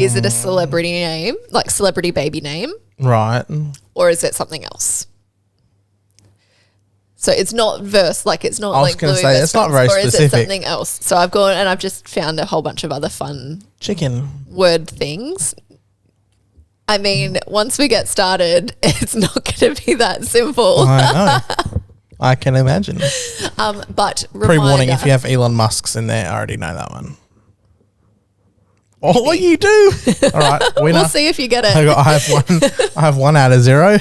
Is it a celebrity name, like celebrity baby name? Right. Or is it something else? So it's not verse, like it's not I was like going to Bluey say, Best it's not Friends, very or is specific. it something else? So I've gone and I've just found a whole bunch of other fun Chicken. word things. I mean, once we get started, it's not going to be that simple. I know. I can imagine. But Pre-warning, reminder, if you have Elon Musk's in there, I already know that one. Oh, you do. All right, winner. we'll see if you get it. I have 1 out of 0.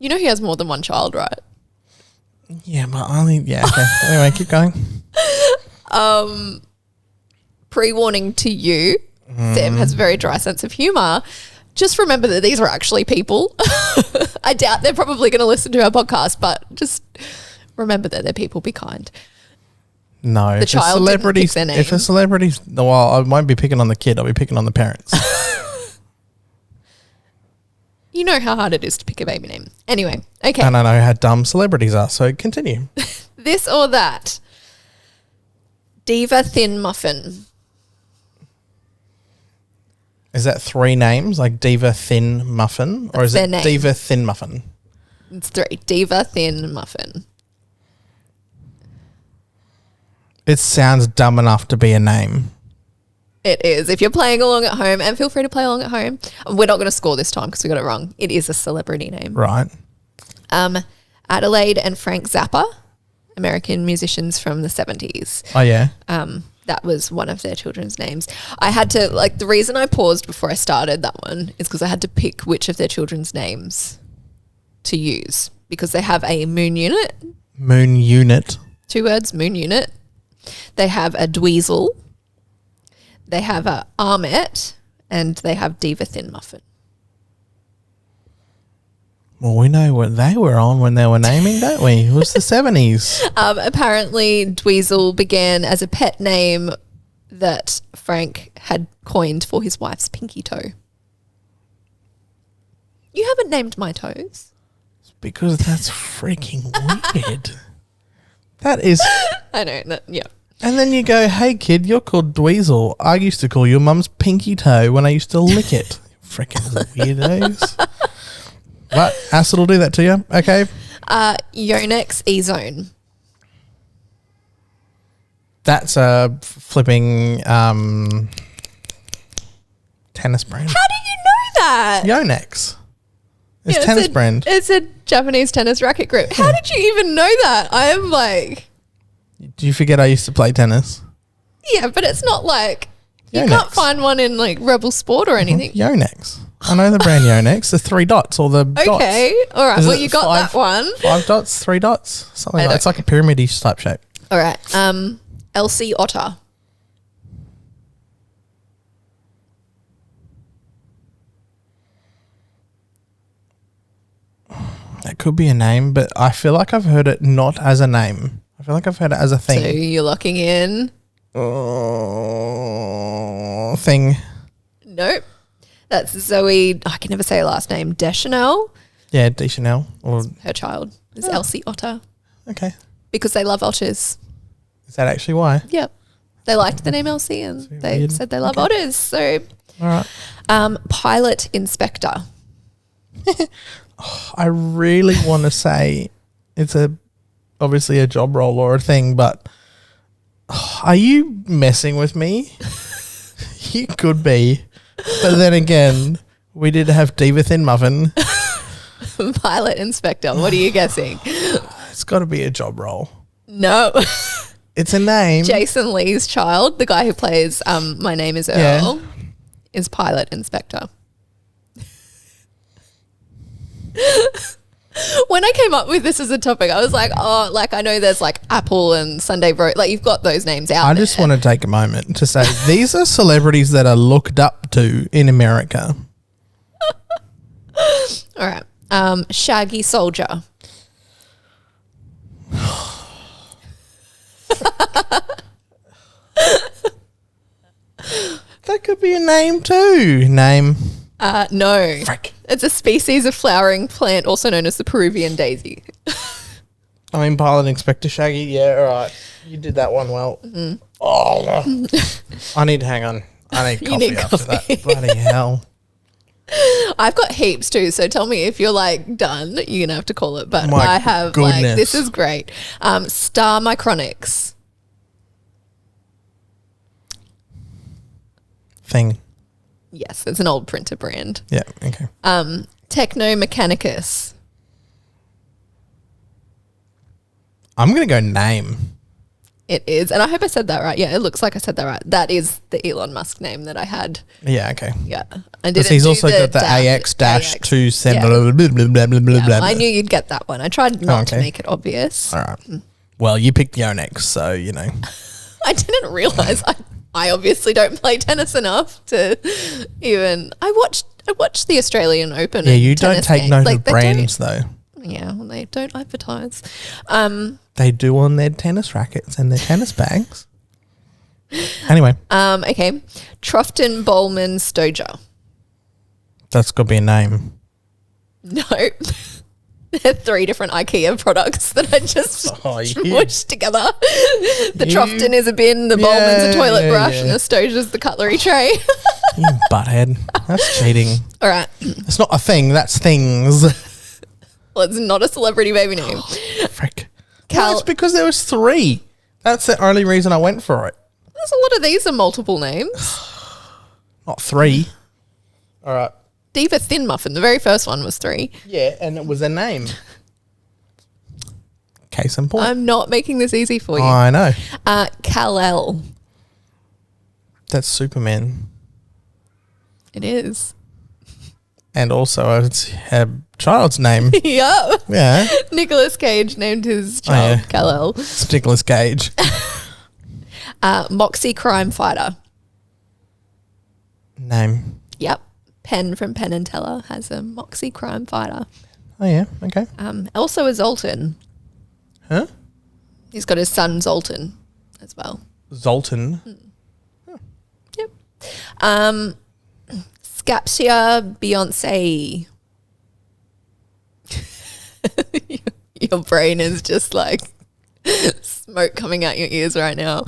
You know he has more than one child, right? Yeah, but okay. Anyway, keep going. Pre-warning to you, Sam has a very dry sense of humour. Just remember that these are actually people. I doubt they're probably going to listen to our podcast, but just remember that they're people. Be kind. No, The child didn't pick their name. If a celebrity's, well, I won't be picking on the kid. I'll be picking on the parents. You know how hard it is to pick a baby name. Anyway, okay. And I know how dumb celebrities are, so continue. This or that. Diva Thin Muffin. Is that 3 names, like Diva Thin Muffin? Or is their it name. Diva Thin Muffin? It's 3. Diva Thin Muffin. It sounds dumb enough to be a name. It is. If you're playing along at home, and feel free to play along at home. We're not going to score this time because we got it wrong. It is a celebrity name. Right. Adelaide and Frank Zappa, American musicians from the 70s. Oh, yeah. That was one of their children's names. I had to, like, the reason I paused before I started that one is because I had to pick which of their children's names to use because they have a moon unit. Moon unit. 2 words, moon unit. They have a Dweezil. They have a Armet, and they have Diva Thin Muffin. Well, we know what they were on when they were naming, don't we? It was the 70s. Apparently, Dweezil began as a pet name that Frank had coined for his wife's pinky toe. You haven't named my toes. Because that's freaking weird. That is... I know, yeah. And then you go, hey, kid, you're called Dweezil. I used to call your mum's pinky toe when I used to lick it. Freaking weirdos. What? Acid will do that to you? Okay. Yonex E-Zone. That's a flipping tennis brand. How do you know that? Yonex. It's Yeah, tennis brand. It's a Japanese tennis racket group. How did you even know that? I am like... Do you forget I used to play tennis? Yeah, but it's not like... You Yonex. can't find one in like Rebel Sport or anything. Yonex. I know the brand Yonex. The 3 dots or the dots. Okay. All right. Is Well, it you got that one. 5 dots, 3 dots, something I like that. It's like a pyramid-ish type shape. All right. Elsie Otter. That could be a name, but I feel like I've heard it not as a name. I feel like I've heard it as a So thing. you're locking in? Thing. Nope. That's Zoe. I can never say her last name. Deschanel. Yeah, Deschanel. Or Her child is Elsie Otter okay. because they love otters. Is that actually why? Yep. They liked the name Elsie and they weird. said they love otters. So, All right. Pilot Inspector. I really want to say it's obviously a job role or a thing, but are you messing with me? You could be. But then again, we did have Diva Thin Muffin. Pilot Inspector. What are you guessing? It's got to be a job role. No. It's a name. Jason Lee's child, the guy who plays My Name is Earl, is Pilot Inspector. When I came up with this as a topic, I was like, oh, like I know there's like Apple and Sunday Roast, like you've got those names out I there. just want to take a moment to say these are celebrities that are looked up to in America. All right. Shaggy Soldier. That could be a name too. Name. No. Frick. It's a species of flowering plant also known as the Peruvian daisy. I mean, Pilot Inspector Shaggy. Yeah, all right. You did that one well. Oh, I need to hang on. I need You coffee need after coffee. that. Bloody hell. I've got heaps too, so tell me if you're like done. You're gonna have to call it. But My I have like goodness. this is great. Star Micronics. Thing. Yes, it's an old printer brand. Yeah, okay. Techno Mechanicus. I'm going to go name. It is, and I hope I said that right. Yeah, it looks like I said that right. That is the Elon Musk name that I had. Yeah, okay. Yeah, I Because didn't. he's do also got the AX dash AX. 2 Yeah. blah, blah, blah, blah, blah, blah, Yeah, blah. I knew you'd get that one. I tried not to okay. make it obvious. All right. Well, you picked the Onex, so, you know. I didn't realize I obviously don't play tennis enough to even. I watched the Australian Open. Yeah, and you don't tennis take games. note Like, of they brands, though. don't- Yeah, well, they don't advertise. They do on their tennis rackets and their tennis bags. Anyway, Okay, Trofton Bowman Stoja. that's got to be a name. No. They're 3 different IKEA products that I just smushed together. The Trofton is a bin, the Bowman's a toilet brush, and the Stoja's the cutlery tray. You butthead. That's cheating. All right. It's not a thing. That's things. Well, it's not a celebrity baby name. Frick. Cal- No, it's because there was 3. That's the only reason I went for it. There's a lot of these are multiple names. Not 3. All right. Diva Thin Muffin, the very first one was 3. Yeah, and it was a name. Case in point. I'm not making this easy for you. I know. Kal-El. That's Superman. It is. And also it's a child's name. Yeah. Yeah. Nicolas Cage named his child yeah. Kal-El. It's Nicolas Cage. Moxie Crime Fighter. Name. Yep. Penn from Penn and Teller has a Moxie Crime Fighter. Oh, yeah. Okay. Also a Zoltan. Huh? He's got his son Zoltan as well. Zoltan. Yep. Scapsia Beyonce. Your brain is just like smoke coming out your ears right now.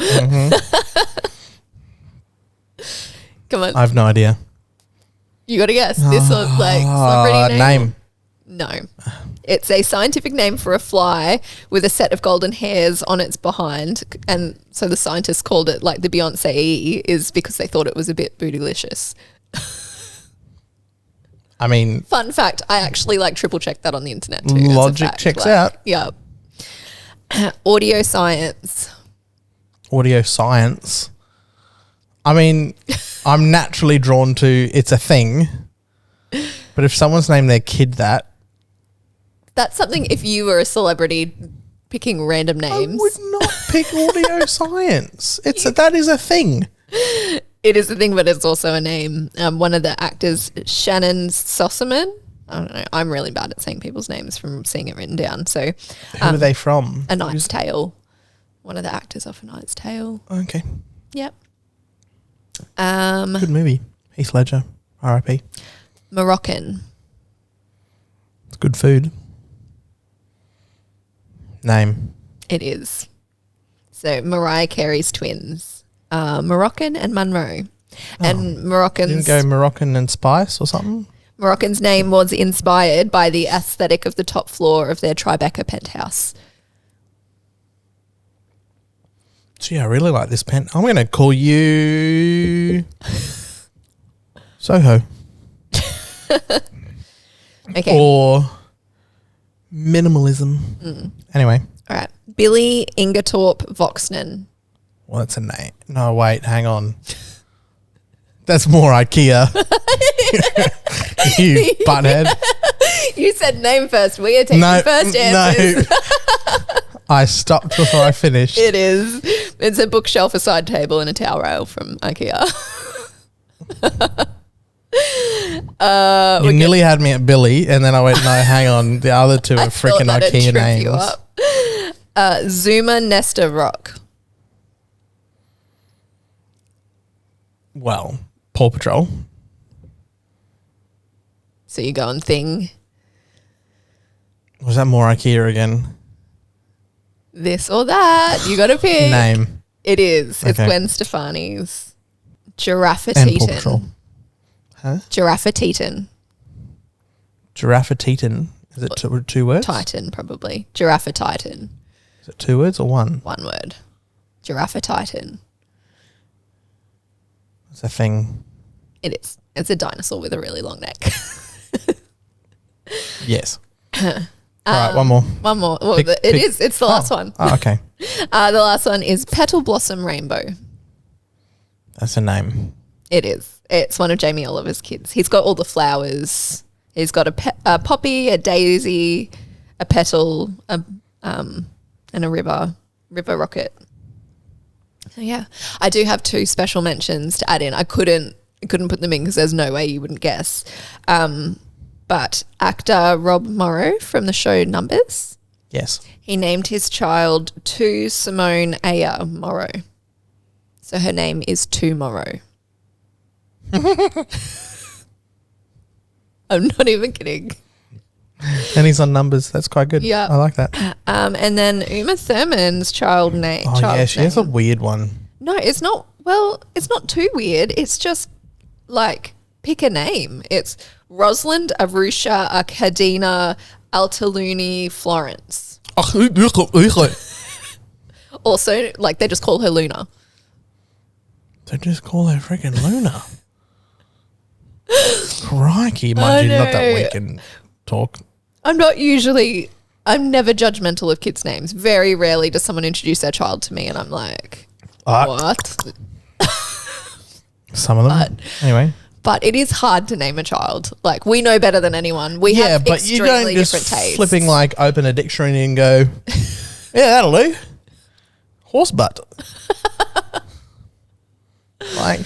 Come on. I have no idea. You got to guess. This or like celebrity name. No. It's a scientific name for a fly with a set of golden hairs on its behind. And so the scientists called it like the Beyonce is because they thought it was a bit bootylicious. I mean, Fun fact, I actually like triple checked that on the internet too. logic checks out. Yeah. Audio science. Audio science. I mean, I'm naturally drawn to it's a thing. But if someone's named their kid that, That's something if you were a celebrity picking random names. I would not pick audio science. That is a thing. It is a thing, but it's also a name. One of the actors, Shannon Sossaman. I don't know. I'm really bad at saying people's names from seeing it written down. So, Who are they from? A Knight's Tale. One of the actors off A Knight's Tale. Okay. Yep. Good movie. Heath Ledger. R.I.P. Moroccan. It's good food. Name. It is. So Mariah Carey's twins, Moroccan and Monroe. And Didn't go Moroccan and Spice or something? Moroccan's name was inspired by the aesthetic of the top floor of their Tribeca penthouse. Gee, I really like this pen. I'm going to call you Soho. Okay. Or minimalism. Anyway. All right. Billy Ingertorp Voxnan. Well, that's a name. No, wait, hang on. That's more IKEA. You butthead. You said name first. We are taking first answers. No. I stopped before I finished. It is. It's a bookshelf, a side table, and a towel rail from IKEA. You nearly had me at Billy, and then I went, no, hang on. The other two are freaking IKEA names. Zuma Nesta Rock. Well, Paw Patrol. So you go on thing. Was that more IKEA again? This or that. You got to pick. Name. It is. It's Okay. Gwen Stefani's And Paw Patrol. Giraffateton. Huh? Giraffateton. Giraffateton. Is it two words? Titan, probably. Giraffateton. Is it 2 words or one? One word. Giraffateton. It's a thing. It is. It's a dinosaur with a really long neck. Yes. All right, one more. One more. Well, it's the last one. Oh, okay. The last one is Petal Blossom Rainbow. That's a name. It is. It's one of Jamie Oliver's kids. He's got all the flowers. He's got a poppy, a daisy, a petal, and a river rocket. So yeah, I do have 2 special mentions to add in. I couldn't put them in because there's no way you wouldn't guess. But actor Rob Morrow from the show Numbers. Yes. He named his child To Simone Aya Morrow. So her name is To Morrow. I'm not even kidding. And he's on Numbers. That's quite good. Yeah. I like that. And then Uma Thurman's child name. Oh, yeah, she has a weird one. No, it's not. Well, it's not too weird. It's just like pick a name. It's Rosalind Arusha Arkadina Altaluni Florence. Also, like they just call her Luna. They just call her freaking Luna. Crikey, mind you, not that we can talk. I'm never judgmental of kids' names. Very rarely does someone introduce their child to me and I'm like, what? Some of them. Anyway. But it is hard to name a child. Like, we know better than anyone. We have but extremely you don't just different tastes. flipping like open a dictionary and go, yeah, that'll do. Horse butt. Like,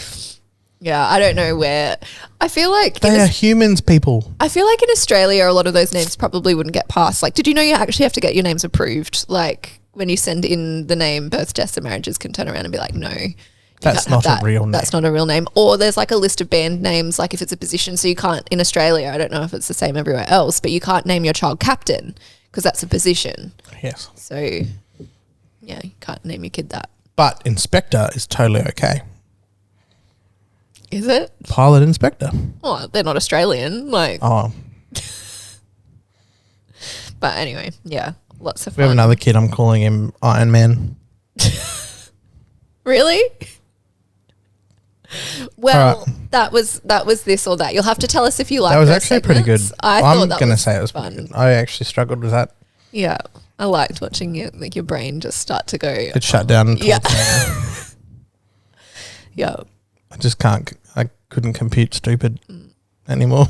yeah, I don't know where. I feel like they are humans, people. I feel like in Australia, a lot of those names probably wouldn't get passed. Like, did you know you actually have to get your names approved? Like, when you send in the name, births, deaths, and marriages can turn around and be like, no. That's not a real name. That's not a real name. Or there's like a list of band names, like if it's a position. So you can't, in Australia, I don't know if it's the same everywhere else, but you can't name your child captain because that's a position. Yes. So, yeah, you can't name your kid that. But inspector is totally okay. Is it? Pilot inspector. Oh, they're not Australian. Like. Oh. But anyway, yeah, lots of fun. We have another kid. I'm calling him Iron Man. Really? Well, right. that was this or that. You'll have to tell us if you like. That was those actually pretty good. I'm going to say it was fun. Pretty good. I actually struggled with that. Yeah, I liked watching it. Like your brain just start to go. It shut down. Yeah. Yeah. I just can't. I couldn't compute stupid anymore.